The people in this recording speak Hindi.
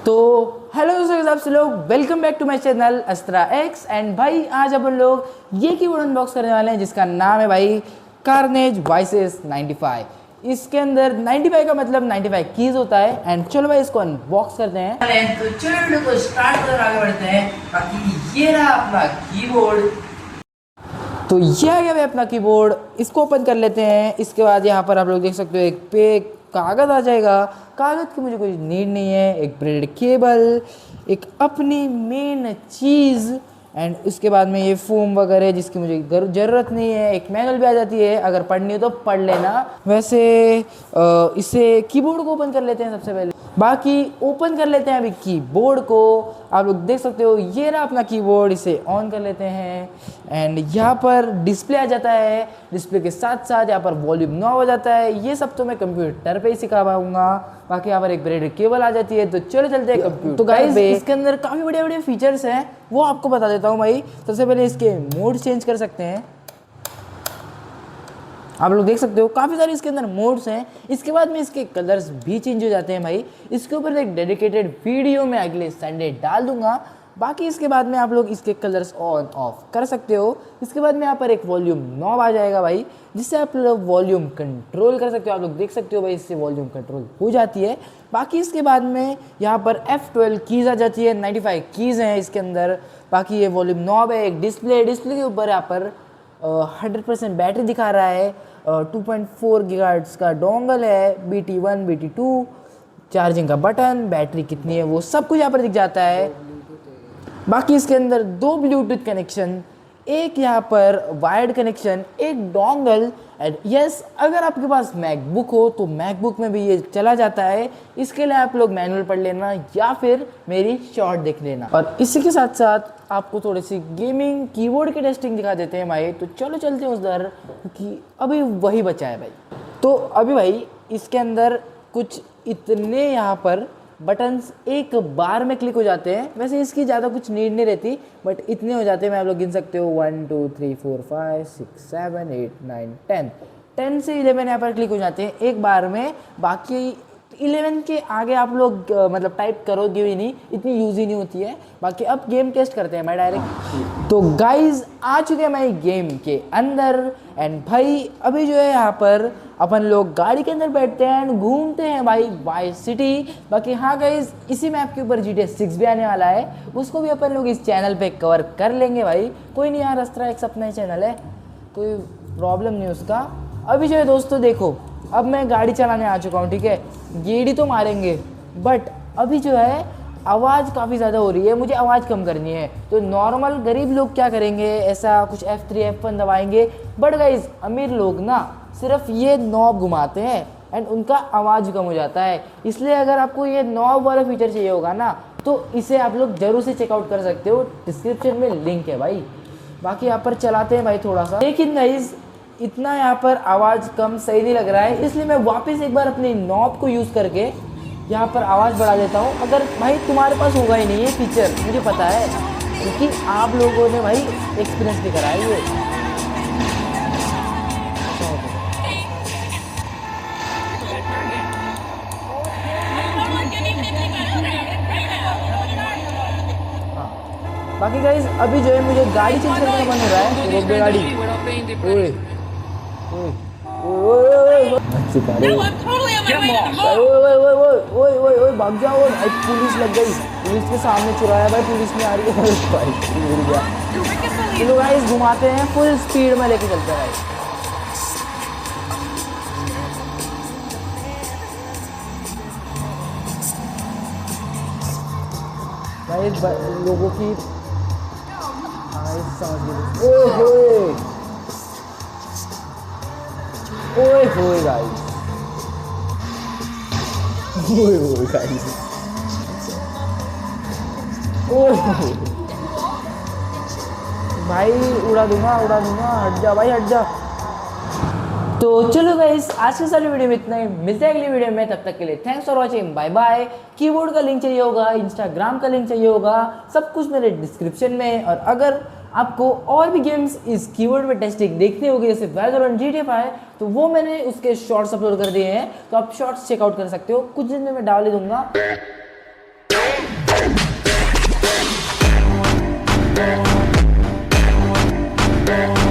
तो हेलो दोस्तों, आप लोग welcome back to my channel Astra X. And भाई आज अपन लोग ये कीबोर्ड अनबॉक्स करने वाले हैं जिसका नाम है भाई कार्नेज वाइसेस 95। इसके अंदर 95 का मतलब 95 कीज होता है। एंड चलो भाई इसको अनबॉक्स करते हैं। तो चलो वीडियो को स्टार्ट कर आगे बढ़ते हैं। बाकी ये रहा अपना कीबोर्ड। तो ये आ गया भाई अपना कीबोर्ड, इसको ओपन कर लेते हैं। इसके बाद यहाँ पर आप लोग देख सकते हो एक पे कागज़ आ जाएगा। कागज़ की मुझे कोई नीड नहीं है। एक ब्रेड केबल, एक अपनी मेन चीज़, एंड उसके बाद में ये फोम वगैरह जिसकी मुझे ज़रूरत नहीं है। एक मैनुअल भी आ जाती है, अगर पढ़नी हो तो पढ़ लेना। वैसे इसे कीबोर्ड को ओपन कर लेते हैं सबसे पहले। बाकी ओपन कर लेते हैं अभी कीबोर्ड को। आप लोग देख सकते हो ये रहा अपना कीबोर्ड। इसे ऑन कर लेते हैं एंड यहाँ पर डिस्प्ले आ जाता है। डिस्प्ले के साथ साथ यहाँ पर वॉल्यूम नॉब आ जाता है। ये सब तो मैं कंप्यूटर पे ही सिखा पाऊंगा। बाकी यहाँ पर एक ब्रेड केबल आ जाती है। तो चलो चलते हैं कंप्यूटर। तो गाइस इसके अंदर काफ़ी बड़े बड़े फीचर्स हैं, वो आपको बता देता हूँ भाई। सबसे पहले इसके मोड चेंज कर सकते हैं। आप लोग देख सकते हो काफ़ी सारे इसके अंदर मोड्स हैं। इसके बाद में इसके कलर्स भी चेंज हो जाते हैं भाई। इसके ऊपर एक डेडिकेटेड वीडियो मैं अगले संडे डाल दूंगा। बाकी इसके बाद में आप लोग इसके कलर्स ऑन ऑफ कर सकते हो। इसके बाद में यहाँ पर एक वॉल्यूम नॉब आ जाएगा भाई, जिससे आप लोग वॉल्यूम कंट्रोल कर सकते हो। आप लोग देख सकते हो भाई इससे वॉल्यूम कंट्रोल हो जाती है। बाकी इसके बाद में यहाँ पर F12 कीज़ आ जाती है। 95 कीज़ हैं इसके अंदर। बाकी ये वॉल्यूम नॉब है। एक डिस्प्ले के ऊपर यहाँ पर 100% बैटरी दिखा रहा है। 2.4 गीगाहर्ट्ज़ का डोंगल है। BT1 BT2 चार्जिंग का बटन, बैटरी कितनी है वो सब कुछ यहाँ पर दिख जाता है। बाकी इसके अंदर 2 ब्लूटूथ कनेक्शन, एक यहाँ पर वायर्ड कनेक्शन, एक डोंगल। एंड यस, अगर आपके पास मैकबुक हो तो मैकबुक में भी ये चला जाता है। इसके लिए आप लोग मैनुअल पढ़ लेना या फिर मेरी शॉर्ट देख लेना। और इसी के साथ साथ आपको थोड़ी सी गेमिंग कीबोर्ड की टेस्टिंग दिखा देते हैं भाई। तो चलो चलते हैं उधर, क्योंकि अभी वही बचा है भाई। तो अभी भाई इसके अंदर कुछ इतने यहाँ पर बटन्स एक बार में क्लिक हो जाते हैं। वैसे इसकी ज़्यादा कुछ नीड नहीं रहती, बट इतने हो जाते हैं। मैं आप लोग गिन सकते हो 1 2 3 4 5 6 7 8 9 10 से 11 यहाँ पर क्लिक हो जाते हैं एक बार में। बाकी 11 के आगे आप लोग मतलब टाइप करोगे भी नहीं, इतनी यूज ही नहीं होती है। बाकी अब गेम टेस्ट करते हैं मैं डायरेक्ट। तो गाइज आ चुके हैं मैं गेम के अंदर। एंड भाई अभी जो है यहाँ पर अपन लोग गाड़ी के अंदर बैठते हैं एंड घूमते हैं भाई वाइस सिटी। बाकी हाँ गाइज, इसी मैप के ऊपर GTA 6 भी आने वाला है, उसको भी अपन लोग इस चैनल पे कवर कर लेंगे भाई। कोई नहीं यार, अस्त्रा एक्स अपना ही चैनल है, कोई प्रॉब्लम नहीं उसका। अभी जो है दोस्तों देखो, अब मैं गाड़ी चलाने आ चुका हूँ, ठीक है। गेड़ी तो मारेंगे, बट अभी जो है आवाज़ काफ़ी ज़्यादा हो रही है, मुझे आवाज़ कम करनी है। तो नॉर्मल गरीब लोग क्या करेंगे, ऐसा कुछ F3 F1 दबाएंगे। बट गाइज अमीर लोग ना सिर्फ ये नॉब घुमाते हैं एंड उनका आवाज़ कम हो जाता है। इसलिए अगर आपको ये नॉब वाला फीचर चाहिए होगा ना, तो इसे आप लोग ज़रूर से चेकआउट कर सकते हो। डिस्क्रिप्शन में लिंक है भाई। बाकी यहाँ पर चलाते हैं भाई थोड़ा सा, लेकिन गाइज इतना यहाँ पर आवाज़ कम सही नहीं लग रहा है। इसलिए मैं वापस एक बार अपनी नॉब को यूज़ करके यहाँ पर आवाज़ बढ़ा देता हूँ। अगर भाई तुम्हारे पास होगा ही नहीं ये फीचर, मुझे पता है, क्योंकि आप लोगों ने भाई एक्सपीरियंस भी करा है ये। बाकी गाइज अभी जो है मुझे गाड़ी चेंज करने का मन हो रहा है। रोक दे गाड़ी। ओए ओए भाग जाओ भाई, पुलिस लग गई। पुलिस के सामने चुराया भाई, पुलिस में आ रही है भाई। चलो गाइस घुमाते हैं, फुल स्पीड में लेके चलते हैं भाई। भाई लोगों की ओए होए गाइस, ओए होए गाइस, ओए भाई उड़ा दूंगा, हट जा भाई, हट जा। तो चलो गाइस आज के सारी वीडियो में इतना ही। मिलते हैं अगली वीडियो में, तब तक के लिए thanks for watching, bye bye. Keyboard का लिंक चाहिए होगा, इंस्टाग्राम का लिंक चाहिए होगा, सब कुछ मेरे डिस्क्रिप्शन में। और अगर आपको और भी गेम्स इस कीबोर्ड में टेस्टिंग देखनी होगी, जैसे वैलोरेंट, GTA 5, तो वो मैंने उसके शॉर्ट्स अपलोड कर दिए हैं, तो आप शॉर्ट्स चेकआउट कर सकते हो। कुछ दिन में मैं डाल ही दूंगा। Bye.